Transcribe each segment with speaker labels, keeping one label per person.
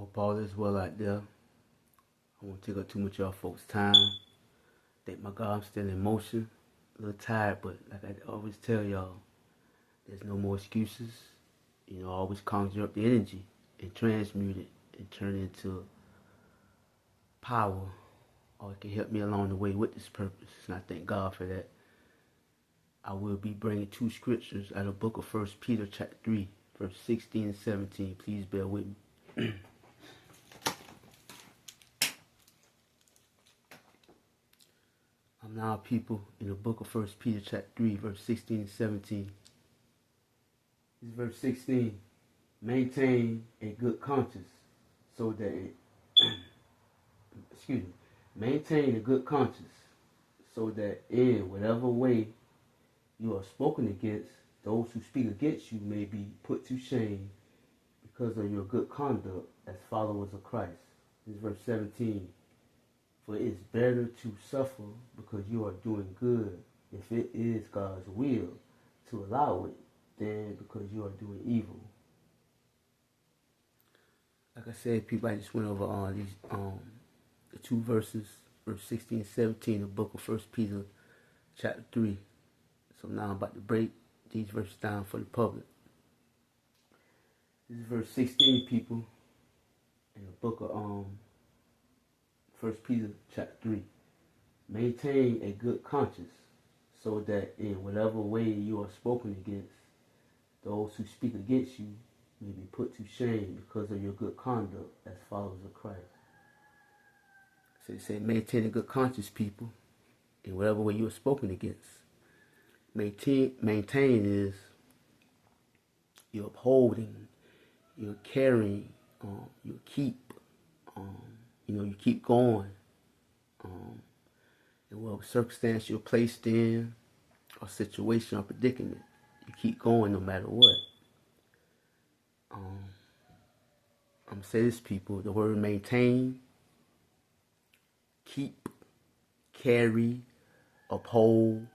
Speaker 1: Hope all is well out there. I won't take up too much of y'all folks' time. Thank my God I'm still in motion. A little tired, but like I always tell y'all, there's no more excuses. Always conjure up the energy and transmute it and turn it into power. Or it can help me along the way with this purpose. And I thank God for that. I will be bringing 2 scriptures out of the book of 1 Peter chapter 3, verse 16 and 17. Please bear with me. I'm now, people, in the book of 1 Peter chapter 3, verse 16 and 17. This is verse 16. Maintain a good conscience so that maintain a good conscience so that in whatever way you are spoken against, those who speak against you may be put to shame because of your good conduct as followers of Christ. This is verse 17. For it is better to suffer because you are doing good, if it is God's will to allow it, than because you are doing evil. Like I said, people, I just went over the 2 verses, verse 16 and 17, the book of 1 Peter chapter 3. So now I'm about to break these verses down for the public. This is verse 16, people, in the book of 1 Peter chapter 3. Maintain a good conscience so that in whatever way you are spoken against, those who speak against you may be put to shame because of your good conduct as followers of Christ. So it said maintain a good conscience, people, in whatever way you are spoken against. Maintain is you're upholding, you're carrying, you keep, you keep going. In whatever circumstance you're placed in, or situation or predicament, you keep going no matter what. I'm going to say this, people, the word maintain, keep, carry, uphold,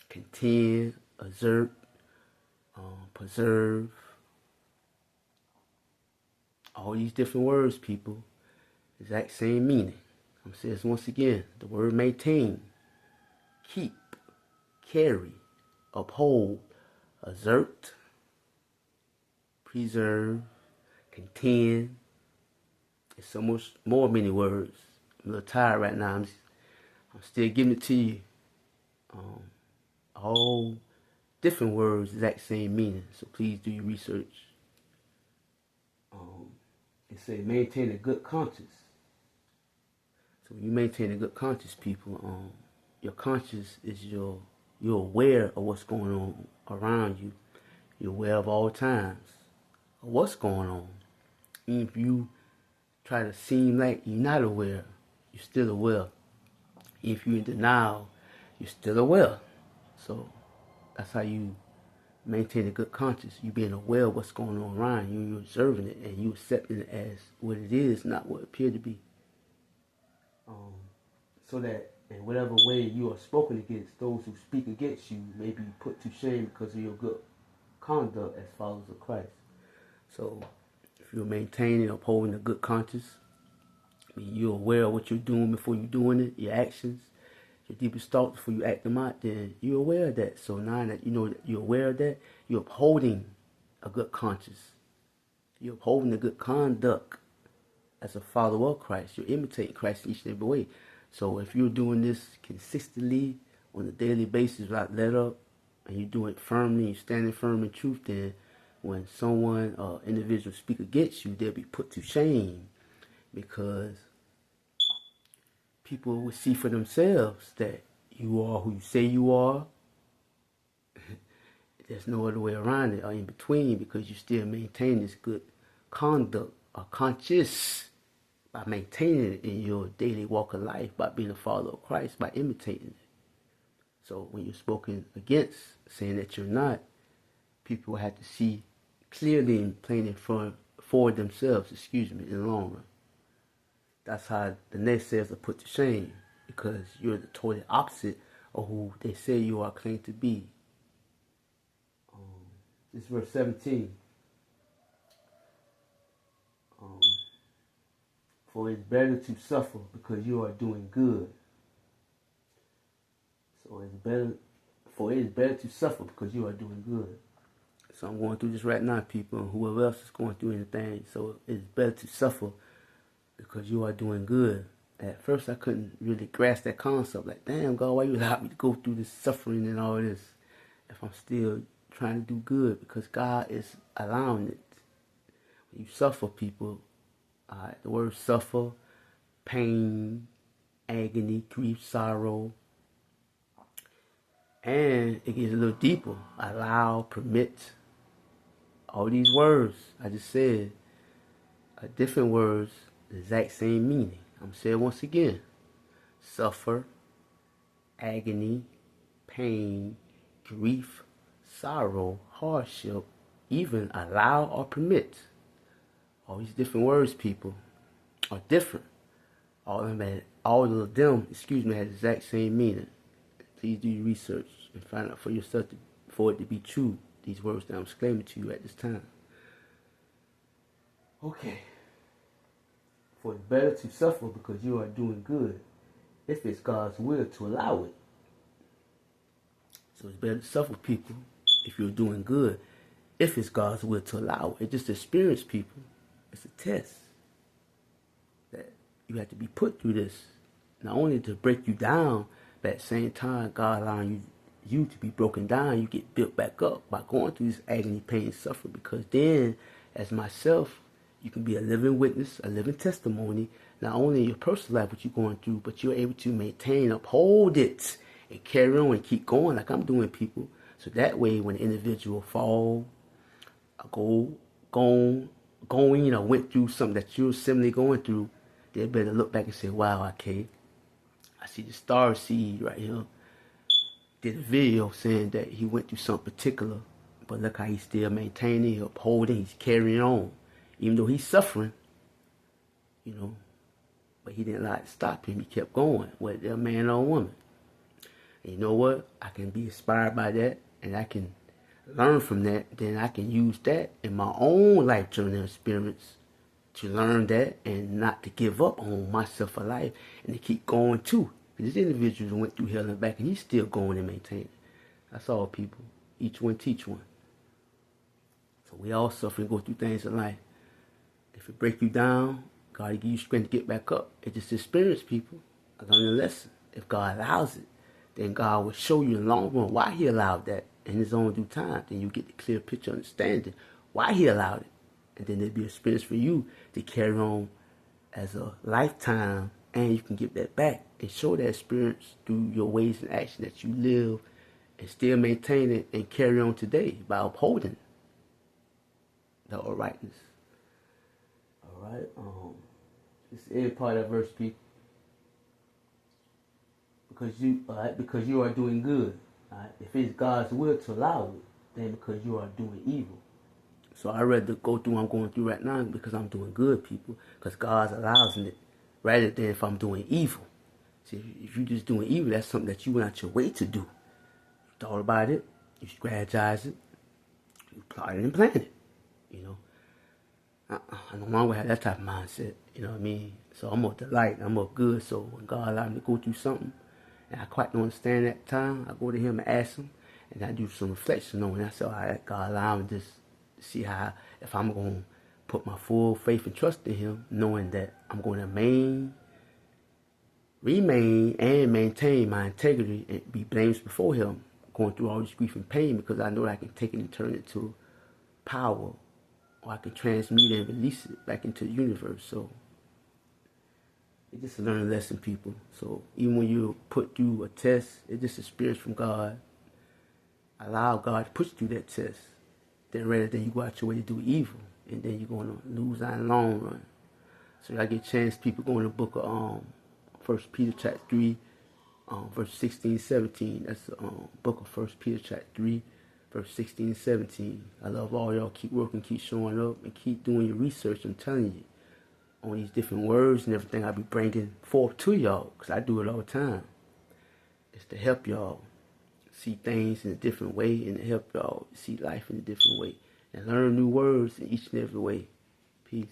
Speaker 1: contend, exert, preserve. All these different words, people, exact same meaning. I'm going to say this once again. The word maintain, keep, carry, uphold, exert, preserve, contend. It's so much more many words. I'm a little tired right now. I'm still giving it to you. All different words, exact same meaning. So please do your research. It says maintain a good conscience. So when you maintain a good conscience, people, your conscience is you're aware of what's going on around you. You're aware of all times of what's going on. Even if you try to seem like you're not aware, you're still aware. If you're in denial, you're still aware. So that's how you maintain a good conscience. You being aware of what's going on around you, you're observing it, and you accepting it as what it is, not what it appeared to be. So that in whatever way you are spoken against, those who speak against you may be put to shame because of your good conduct as followers of Christ. So if you're maintaining, upholding a good conscience, you're aware of what you're doing before you're doing it, your actions, your deepest thoughts before you act them out, then you're aware of that. So now that you know that you're aware of that, you're upholding a good conscience. You're upholding a good conduct as a follower of Christ. You're imitating Christ each and every way. So if you're doing this consistently on a daily basis without let up, and you're doing it firmly, you're standing firm in truth, then when someone or individual speak against you, they'll be put to shame because people will see for themselves that you are who you say you are. There's no other way around it or in between because you still maintain this good conduct or conscious by maintaining it in your daily walk of life, by being a follower of Christ, by imitating it. So when you're spoken against, saying that you're not, people will have to see clearly and plainly for themselves, in the long run. That's how the naysayers are put to shame, because you're the total opposite of who they say you are claimed to be. This is verse 17. For it's better to suffer because you are doing good. So it is better to suffer because you are doing good. So I'm going through this right now, people, and whoever else is going through anything. So it's better to suffer because you are doing good. At first, I couldn't really grasp that concept. Like, damn, God, why you allow me to go through this suffering and all this if I'm still trying to do good? Because God is allowing it. When you suffer, people, the word suffer, pain, agony, grief, sorrow, and it gets a little deeper. Allow, permit, all these words I just said are different words, the exact same meaning. I'm saying it once again. Suffer, agony, pain, grief, sorrow, hardship, even allow or permit. All these different words, people, are different. All of them, have the exact same meaning. Please do your research and find out for yourself for it to be true, these words that I'm exclaiming to you at this time. Okay. For it's better to suffer because you are doing good, if it's God's will to allow it. So it's better to suffer, people, if you're doing good, if it's God's will to allow it. It's just experience, people. It's a test that you have to be put through this, not only to break you down, but at the same time, God allowing you to be broken down, you get built back up by going through this agony, pain, suffering. Because then, as myself, you can be a living witness, a living testimony, not only in your personal life, what you're going through, but you're able to maintain, uphold it, and carry on and keep going like I'm doing, people. So that way, when an individual fall, going, or went through something that you're similarly going through, they better look back and say, wow, okay, I see the star seed right here. Did a video saying that he went through something particular, but look how he's still maintaining, he's upholding, he's carrying on. Even though he's suffering, but he didn't let it stop him. He kept going, whether they're a man or a woman. And you know what? I can be inspired by that, and I can learn from that. Then I can use that in my own life journey experience to learn that and not to give up on myself for life and to keep going too. This individual went through hell and back, and he's still going and maintaining. That's all, people. Each one teach one. So we all suffer and go through things in life. If it break you down, God will give you strength to get back up. It's just experience, people. I learned a lesson. If God allows it, then God will show you in the long run why he allowed that in his own due time. Then you get the clear picture, understanding why he allowed it. And then there'll be an experience for you to carry on as a lifetime, and you can give that back and show that experience through your ways and action that you live and still maintain it and carry on today by upholding the uprightness. All right. This is every part of that verse, people. Because you are doing good. All right? If it's God's will to allow it, then because you are doing evil. So I'd rather go through what I'm going through right now because I'm doing good, people. Because God allows it, rather than if I'm doing evil. See, if you're just doing evil, that's something that you went out your way to do. You thought about it, you strategize it, you plotted and planned it. I no longer have that type of mindset. You know what I mean? So I'm more delight, I'm more good. So when God allowed me to go through something, and I quite don't understand that time, I go to him and ask him, and I do some reflection on it. And I say, all right, God allow me this, to see how, if I'm going to put my full faith and trust in him, knowing that I'm going to remain and maintain my integrity and be blameless before him, going through all this grief and pain, because I know that I can take it and turn it to power, or I can transmute it and release it back into the universe. So it's just a learning lesson, people. So even when you put through a test, it's just experience from God. Allow God to put you through that test. Then rather than you go out your way to do evil, and then you're going to lose out in the long run. So I get a chance, people go in the book of 1 Peter chapter 3, verse 16, 17. That's the book of 1 Peter chapter 3, verse 16 and 17. I love all y'all. Keep working, keep showing up, and keep doing your research. I'm telling you, on these different words and everything I be bringing forth to y'all, because I do it all the time. It's to help y'all see things in a different way, and to help y'all see life in a different way, and learn new words in each and every way. Peace.